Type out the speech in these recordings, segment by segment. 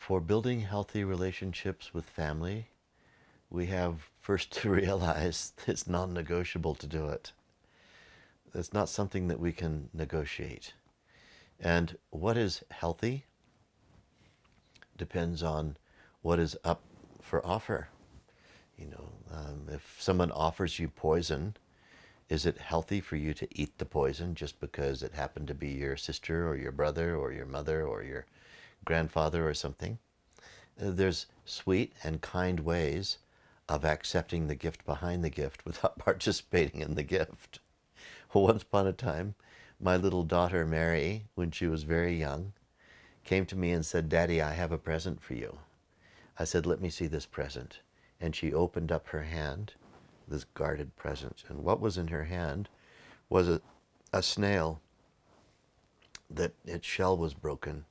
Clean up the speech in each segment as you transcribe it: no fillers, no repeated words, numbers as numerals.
For building healthy relationships with family, we have first to realize it's non-negotiable to do it. It's not something that we can negotiate. And what is healthy depends on what is up for offer. If someone offers you poison, is it healthy for you to eat the poison just because it happened to be your sister or your brother or your mother or your grandfather or something? There's sweet and kind ways of accepting the gift behind the gift without participating in the gift. Well, once upon a time, my little daughter Mary, when she was very young, came to me and said, "Daddy, I have a present for you." I said, "Let me see this present." And she opened up her hand, this guarded present. And what was in her hand was a snail that its shell was broken.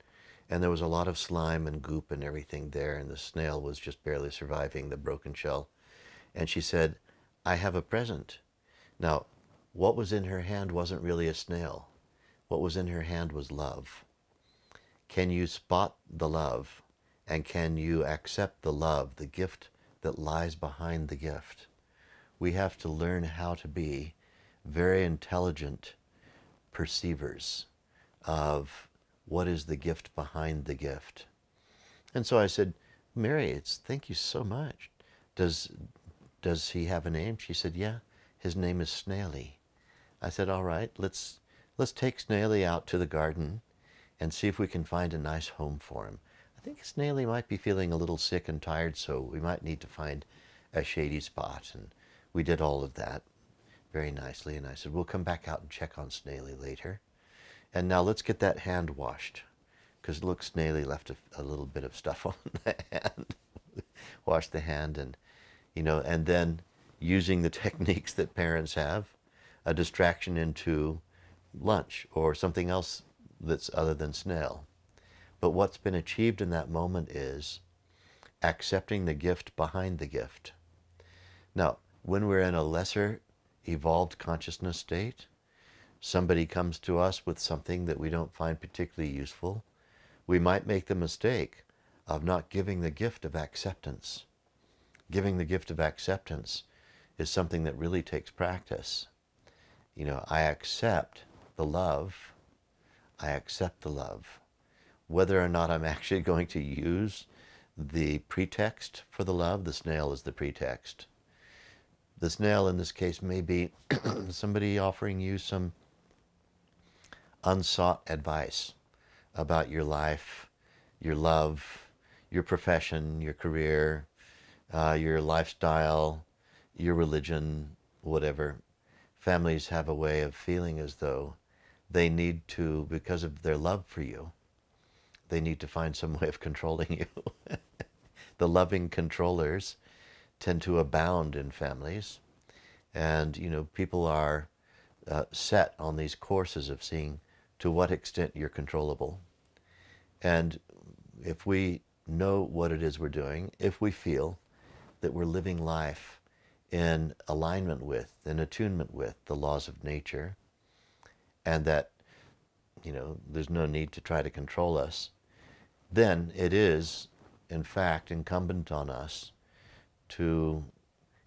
And there was a lot of slime and goop and everything there. And the snail was just barely surviving the broken shell. And she said, "I have a present." Now, what was in her hand wasn't really a snail. What was in her hand was love. Can you spot the love? And can you accept the love, the gift that lies behind the gift? We have to learn how to be very intelligent perceivers of what is the gift behind the gift. And so I said, "Mary, thank you so much. Does he have a name?" She said, "Yeah, his name is Snaily." I said, "All right, let's take Snaily out to the garden and see if we can find a nice home for him. I think Snaily might be feeling a little sick and tired, so we might need to find a shady spot." And we did all of that very nicely. And I said, "We'll come back out and check on Snaily later. And now let's get that hand washed." Because look, Snaily left a little bit of stuff on the hand. Wash the hand and then using the techniques that parents have, a distraction into lunch or something else that's other than snail. But what's been achieved in that moment is accepting the gift behind the gift. Now, when we're in a lesser evolved consciousness state, somebody comes to us with something that we don't find particularly useful, we might make the mistake of not giving the gift of acceptance. Giving the gift of acceptance is something that really takes practice. I accept the love. I accept the love. Whether or not I'm actually going to use the pretext for the love, the snail is the pretext. The snail in this case may be somebody offering you some unsought advice about your life, your love, your profession, your career, your lifestyle, your religion, whatever. Families have a way of feeling as though they need to, because of their love for you, they need to find some way of controlling you. The loving controllers tend to abound in families. And, people are set on these courses of seeing to what extent you're controllable. And if we know what it is we're doing, if we feel that we're living life in alignment with, in attunement with the laws of nature, and that, there's no need to try to control us, then it is, in fact, incumbent on us to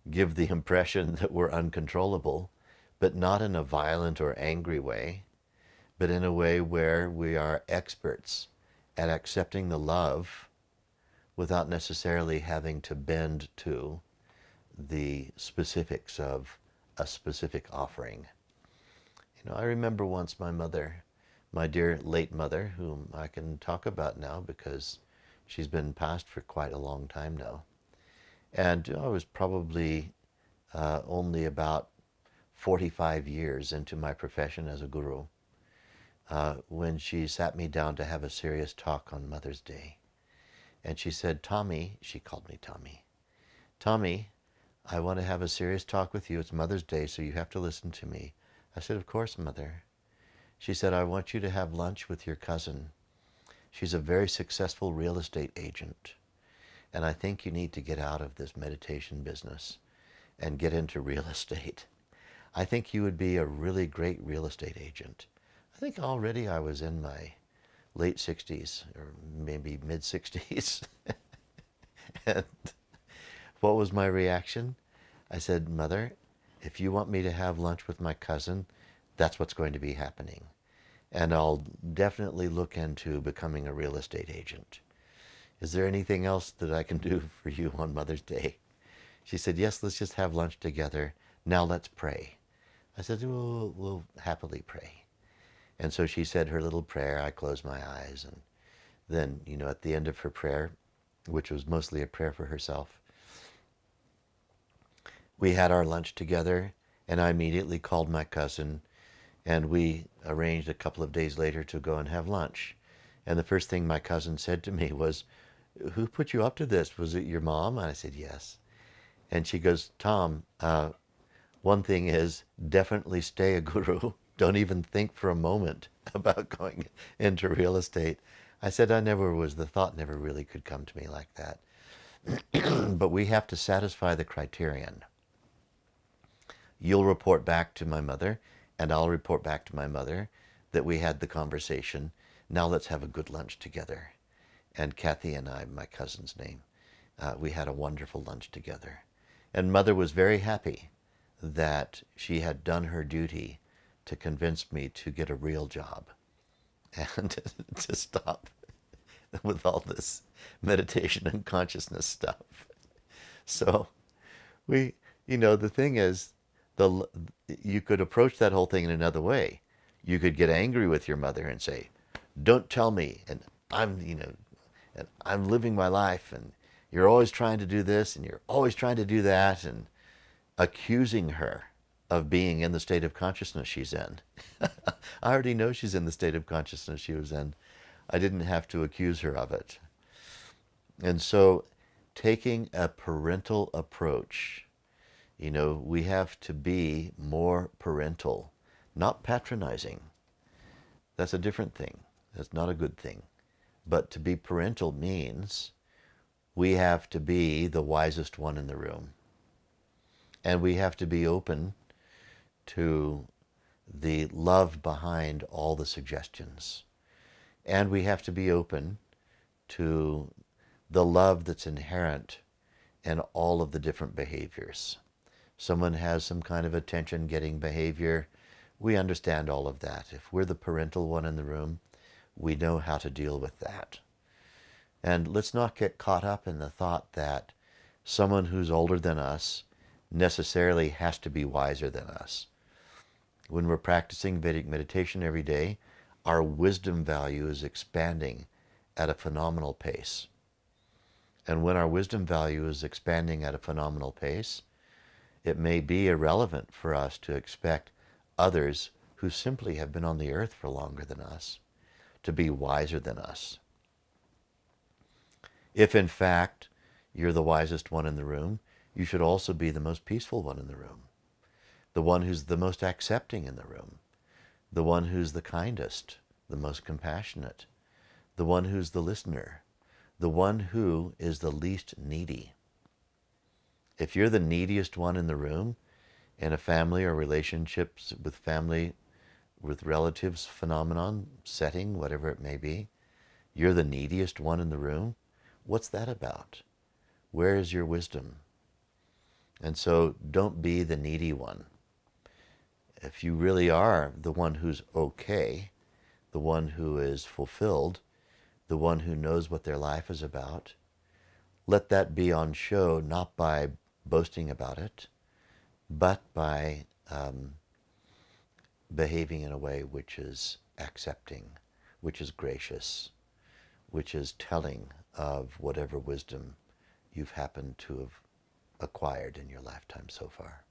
give the impression that we're uncontrollable, but not in a violent or angry way, but in a way where we are experts at accepting the love without necessarily having to bend to the specifics of a specific offering. I remember once my mother, my dear late mother, whom I can talk about now because she's been passed for quite a long time now. And I was probably only about 45 years into my profession as a guru when she sat me down to have a serious talk on Mother's Day. And she said, "Tommy," she called me Tommy, "Tommy, I want to have a serious talk with you. It's Mother's Day, so you have to listen to me." I said, "Of course, Mother." She said, "I want you to have lunch with your cousin. She's a very successful real estate agent. And I think you need to get out of this meditation business and get into real estate. I think you would be a really great real estate agent." I think already I was in my late 60s or maybe mid 60s. And what was my reaction? I said, Mother, if you want me to have lunch with my cousin, that's what's going to be happening. And I'll definitely look into becoming a real estate agent. Is there anything else that I can do for you on Mother's Day? She said, yes, let's just have lunch together. Now let's pray. I said, we'll happily pray. And so she said her little prayer. I closed my eyes. And then, at the end of her prayer, which was mostly a prayer for herself, we had our lunch together, and I immediately called my cousin, and we arranged a couple of days later to go and have lunch. And the first thing my cousin said to me was, who put you up to this? Was it your mom? And I said, yes. And she goes, Thom, one thing is definitely stay a guru. Don't even think for a moment about going into real estate. I said, the thought never really could come to me like that. But we have to satisfy the criterion. You'll report back to my mother, and I'll report back to my mother that we had the conversation. Now let's have a good lunch together. And Kathy and I, my cousin's name, we had a wonderful lunch together. And Mother was very happy that she had done her duty to convince me to get a real job and to stop with all this meditation and consciousness stuff. So the thing is, you could approach that whole thing in another way. You could get angry with your mother and say, don't tell me, and I'm living my life, and you're always trying to do this, and you're always trying to do that, and accusing her of being in the state of consciousness she's in. I already know she's in the state of consciousness she was in. I didn't have to accuse her of it. And so taking a parental approach, we have to be more parental, not patronizing. That's a different thing. That's not a good thing. But to be parental means we have to be the wisest one in the room. And we have to be open to the love behind all the suggestions. And we have to be open to the love that's inherent in all of the different behaviors. Someone has some kind of attention-getting behavior. We understand all of that. If we're the parental one in the room, we know how to deal with that. And let's not get caught up in the thought that someone who's older than us necessarily has to be wiser than us. When we're practicing Vedic meditation every day, our wisdom value is expanding at a phenomenal pace. And when our wisdom value is expanding at a phenomenal pace, it may be irrelevant for us to expect others who simply have been on the earth for longer than us to be wiser than us. If in fact you're the wisest one in the room, you should also be the most peaceful one in the room, the one who's the most accepting in the room, the one who's the kindest, the most compassionate, the one who's the listener, the one who is the least needy. If you're the neediest one in the room, in a family or relationships with family, with relatives phenomenon, setting, whatever it may be, you're the neediest one in the room, what's that about? Where is your wisdom? And so don't be the needy one. If you really are the one who's okay, the one who is fulfilled, the one who knows what their life is about, let that be on show not by boasting about it, but by behaving in a way which is accepting, which is gracious, which is telling of whatever wisdom you've happened to have acquired in your lifetime so far.